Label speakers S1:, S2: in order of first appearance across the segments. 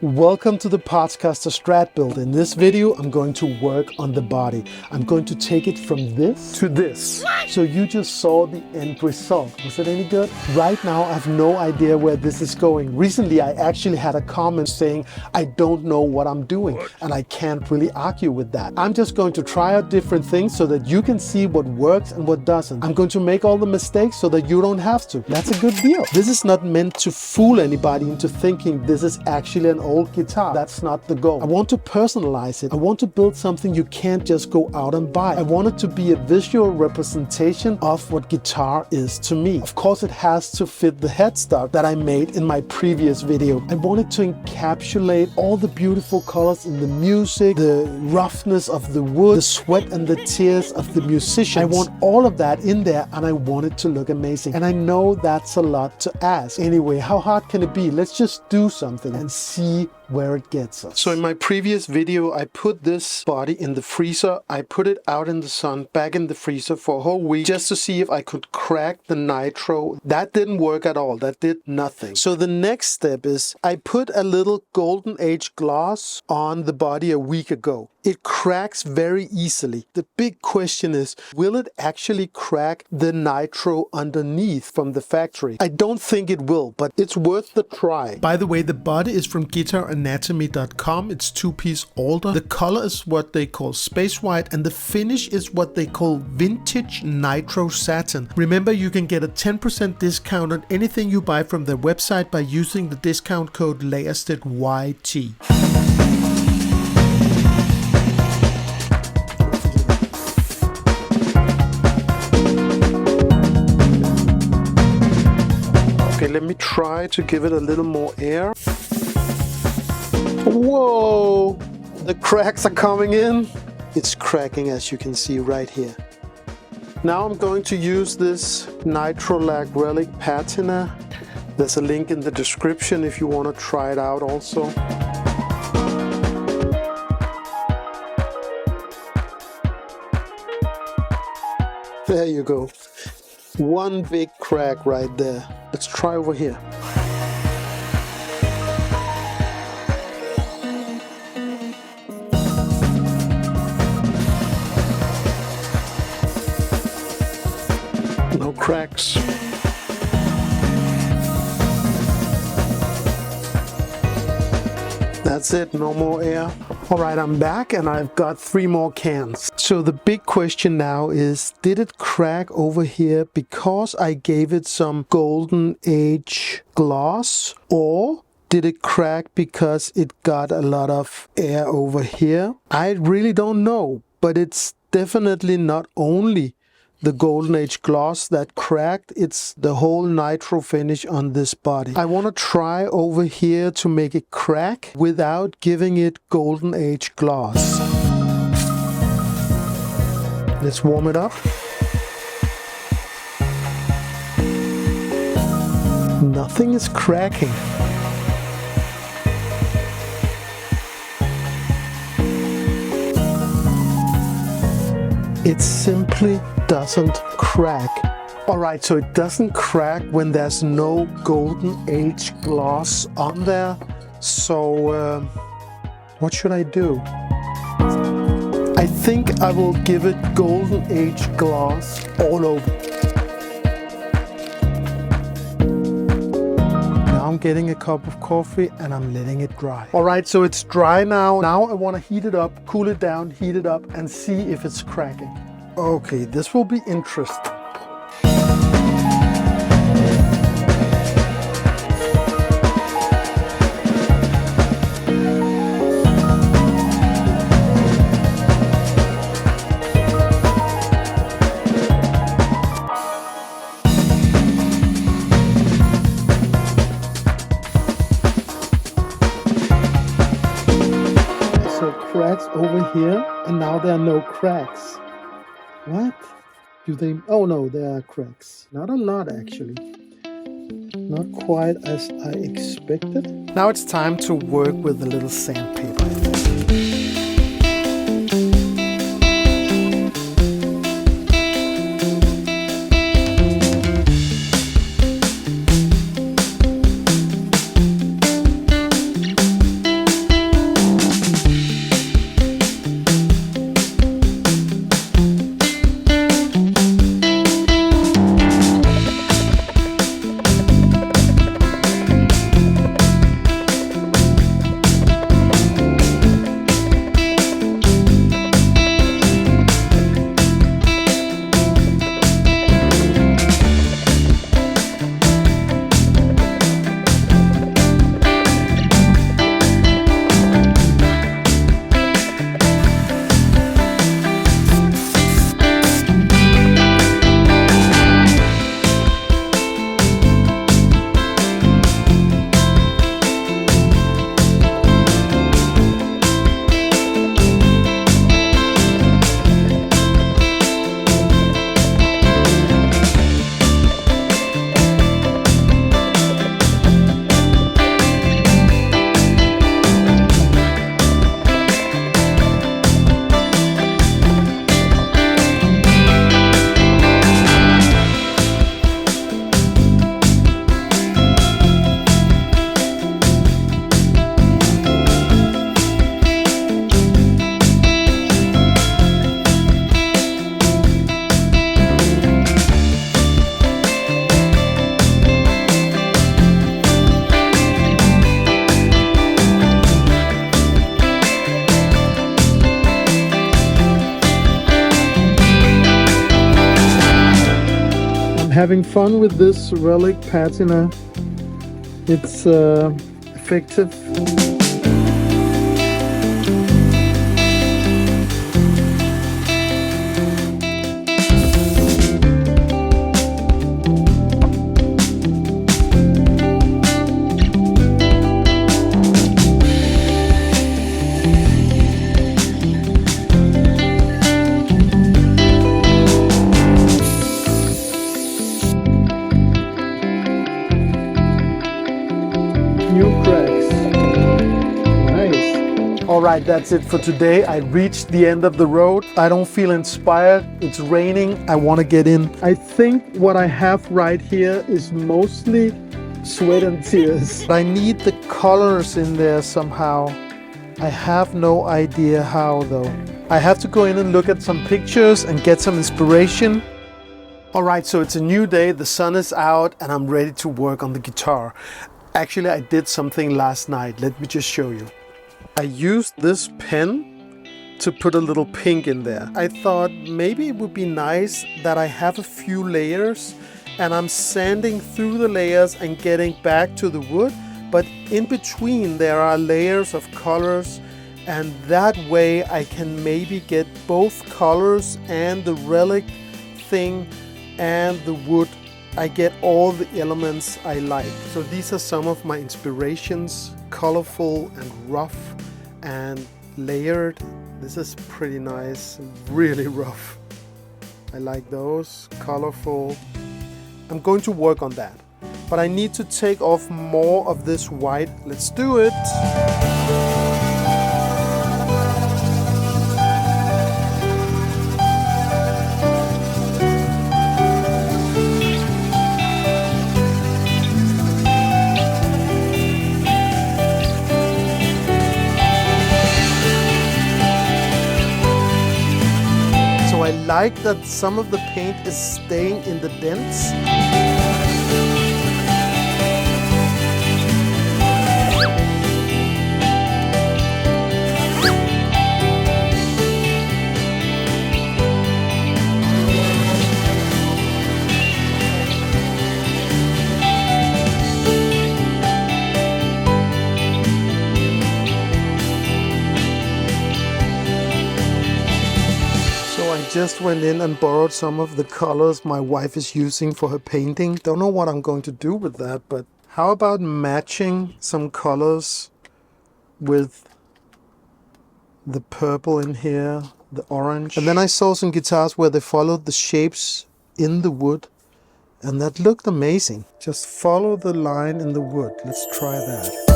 S1: Welcome to the Partscaster strat build. In this video, I'm going to work on the body. I'm going to take it from this to this. So you just saw the end result. Was it any good? Right now, I have no idea where this is going. Recently, I actually had a comment saying, I don't know what I'm doing, and I can't really argue with that. I'm just going to try out different things so that you can see what works and what doesn't. I'm going to make all the mistakes so that you don't have to. That's a good deal. This is not meant to fool anybody into thinking this is actually an old guitar. That's not the goal. I want to personalize it. I want to build something you can't just go out and buy. I want it to be a visual representation of what guitar is to me. Of course, it has to fit the headstock that I made in my previous video. I wanted to encapsulate all the beautiful colors in the music, the roughness of the wood, the sweat and the tears of the musicians. I want all of that in there, and I want it to look amazing. And I know that's a lot to ask. Anyway, how hard can it be? Let's just do something and see where it gets us. So in my previous video, I put this body in the freezer. I put it out in the sun, back in the freezer for a whole week, just to see if I could crack the nitro. That didn't work at all. That did nothing. So the next step is I put a little golden age gloss on the body a week ago. It cracks very easily. The big question is, will it actually crack the nitro underneath from the factory? I don't think it will, but it's worth the try. By the way, the body is from guitaranatomy.com. It's 2-piece alder. The color is what they call space white, and the finish is what they call vintage nitro satin. Remember, you can get a 10% discount on anything you buy from their website by using the discount code LAYERSTED YT. Okay, let me try to give it a little more air. Whoa! The cracks are coming in. It's cracking, as you can see right here. Now I'm going to use this Nitrolac Relic patina. There's a link in the description if you want to try it out also. There you go. One big crack right there. Let's try over here. No cracks. That's it, no more air. All right, I'm back and I've got 3 more cans. So the big question now is, did it crack over here because I gave it some golden age gloss, or did it crack because it got a lot of air over here? I really don't know, but it's definitely not only the golden age gloss that cracked, it's the whole nitro finish on this body. I want to try over here to make it crack without giving it golden age gloss. Let's warm it up. Nothing is cracking. It simply doesn't crack. Alright, so it doesn't crack when there's no golden age gloss on there. So what should I do? I think I will give it golden age gloss all over. Now I'm getting a cup of coffee and I'm letting it dry. Alright, so it's dry now. Now I want to heat it up, cool it down, heat it up, and see if it's cracking. Okay, this will be interesting. So cracks over here, and now there are no cracks. What? Do they? Oh no, there are cracks. Not a lot actually. Not quite as I expected. Now it's time to work with a little sandpaper, I think. having fun with this Relic patina. It's effective. Alright, that's it for today. I reached the end of the road. I don't feel inspired. It's raining. I want to get in. I think what I have right here is mostly sweat and tears. I need the colors in there somehow. I have no idea how though. I have to go in and look at some pictures and get some inspiration. Alright, so it's a new day. The sun is out and I'm ready to work on the guitar. Actually, I did something last night. Let me just show you. I used this pen to put a little pink in there. I thought maybe it would be nice that I have a few layers and I'm sanding through the layers and getting back to the wood, but in between there are layers of colors, and that way I can maybe get both colors and the Relic thing and the wood. I get all the elements I like. So these are some of my inspirations: colorful and rough and layered. This is pretty nice, really rough. I like those, colorful. I'm going to work on that, but I need to take off more of this white. Let's do it. I like that some of the paint is staying in the dents. Just went in and borrowed some of the colors my wife is using for her painting. Don't know what I'm going to do with that, but how about matching some colors with the purple in here, the orange. And then I saw some guitars where they followed the shapes in the wood, and that looked amazing. Just follow the line in the wood. Let's try that.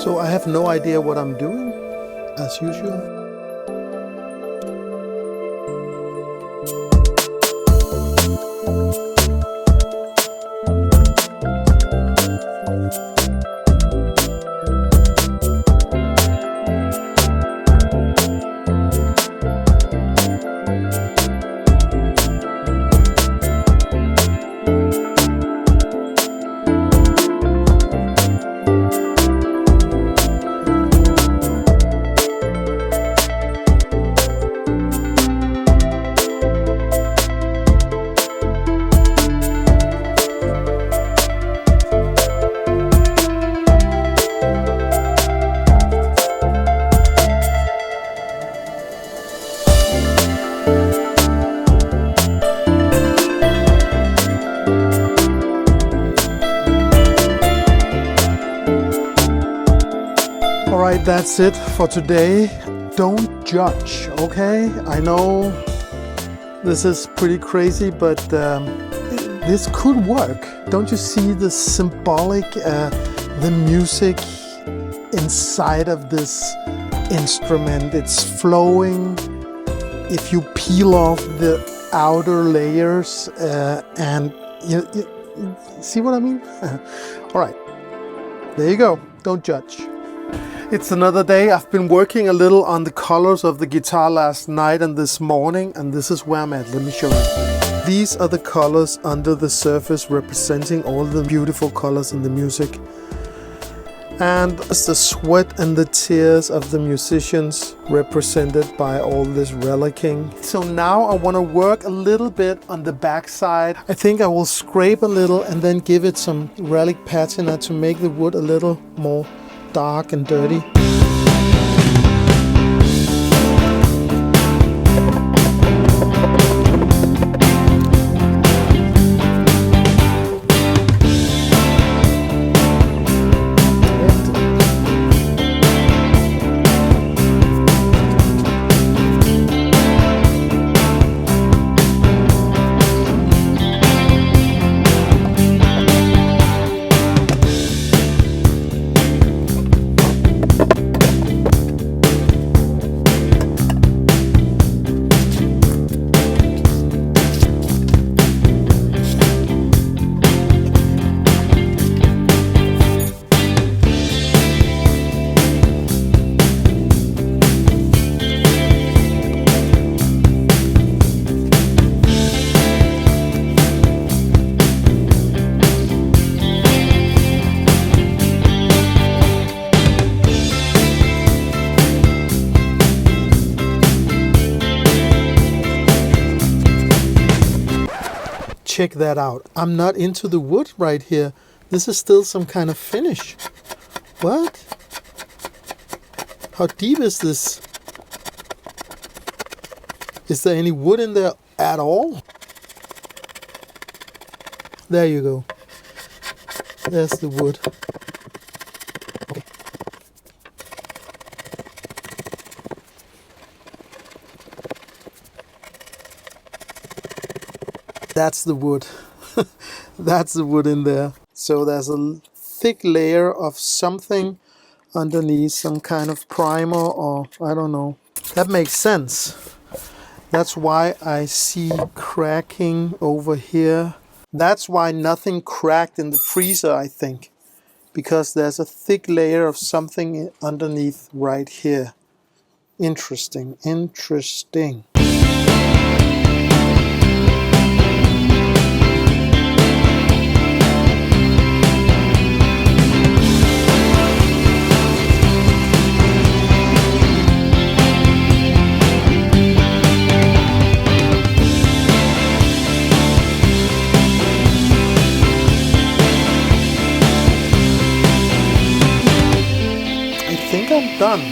S1: So I have no idea what I'm doing, as usual. Alright, that's it for today. Don't judge, okay? I know this is pretty crazy, but this could work. Don't you see the symbolic, the music inside of this instrument? It's flowing. If you peel off the outer layers and you see what I mean? All right, there you go. Don't judge. It's another day. I've been working a little on the colors of the guitar last night and this morning, and this is where I'm at. Let me show you. These are the colors under the surface representing all the beautiful colors in the music. And it's the sweat and the tears of the musicians represented by all this relicing. So now I want to work a little bit on the back side. I think I will scrape a little and then give it some relic patina to make the wood a little more dark and dirty. Check that out. I'm not into the wood right here. This is still some kind of finish. What? How deep is this? Is there any wood in there at all? There you go. There's the wood. Okay. That's the wood. That's the wood in there. So there's a thick layer of something underneath, some kind of primer or I don't know. That makes sense. That's why I see cracking over here. That's why nothing cracked in the freezer, I think. Because there's a thick layer of something underneath right here. Interesting, interesting. Done.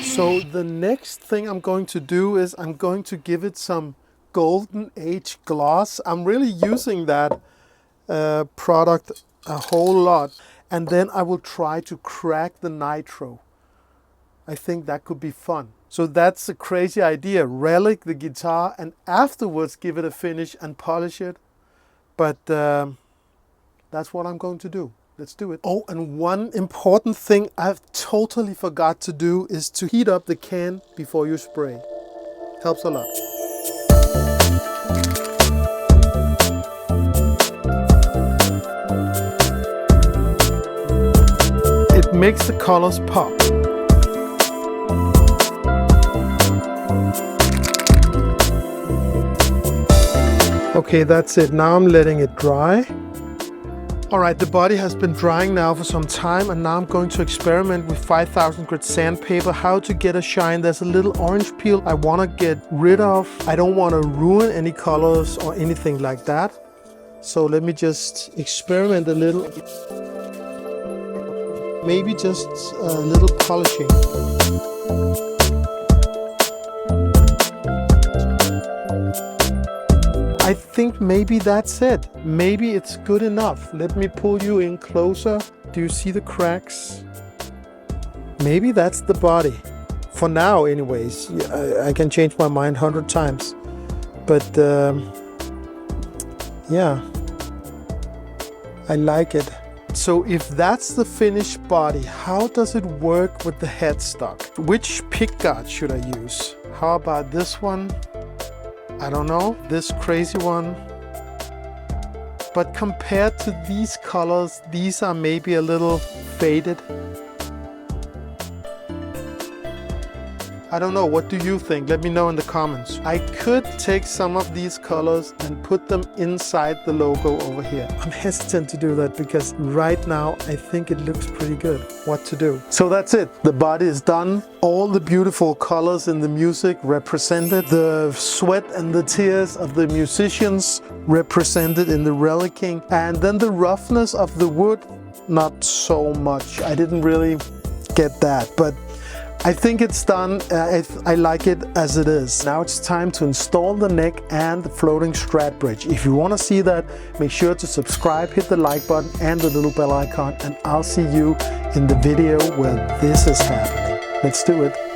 S1: So the next thing I'm going to do is I'm going to give it some golden age gloss. I'm really using that product a whole lot, and then I will try to crack the nitro. I think that could be fun. So that's a crazy idea. Relic the guitar and afterwards give it a finish and polish it. But that's what I'm going to do. Let's do it. Oh, and one important thing I've totally forgot to do is to heat up the can before you spray. Helps a lot. It makes the colors pop. Okay, that's it. Now I'm letting it dry. Alright, the body has been drying now for some time, and now I'm going to experiment with 5000 grit sandpaper, how to get a shine. There's a little orange peel I want to get rid of. I don't want to ruin any colors or anything like that. So let me just experiment a little. Maybe just a little polishing. I think maybe that's it. Maybe it's good enough. Let me pull you in closer. Do you see the cracks? Maybe that's the body. For now, anyways. I can change my mind 100 times. But yeah, I like it. So if that's the finished body, how does it work with the headstock? Which pickguard should I use? How about this one? I don't know, this crazy one. But compared to these colors, these are maybe a little faded. I don't know, what do you think? Let me know in the comments. I could take some of these colors and put them inside the logo over here. I'm hesitant to do that because right now I think it looks pretty good. What to do? So that's it. The body is done. All the beautiful colors in the music represented. The sweat and the tears of the musicians represented in the relicing. And then the roughness of the wood, not so much. I didn't really get that, but I think it's done. I like it as it is. Now it's time to install the neck and the floating strat bridge. If you want to see that, make sure to subscribe, hit the like button and the little bell icon, and I'll see you in the video where this is happening. Let's do it.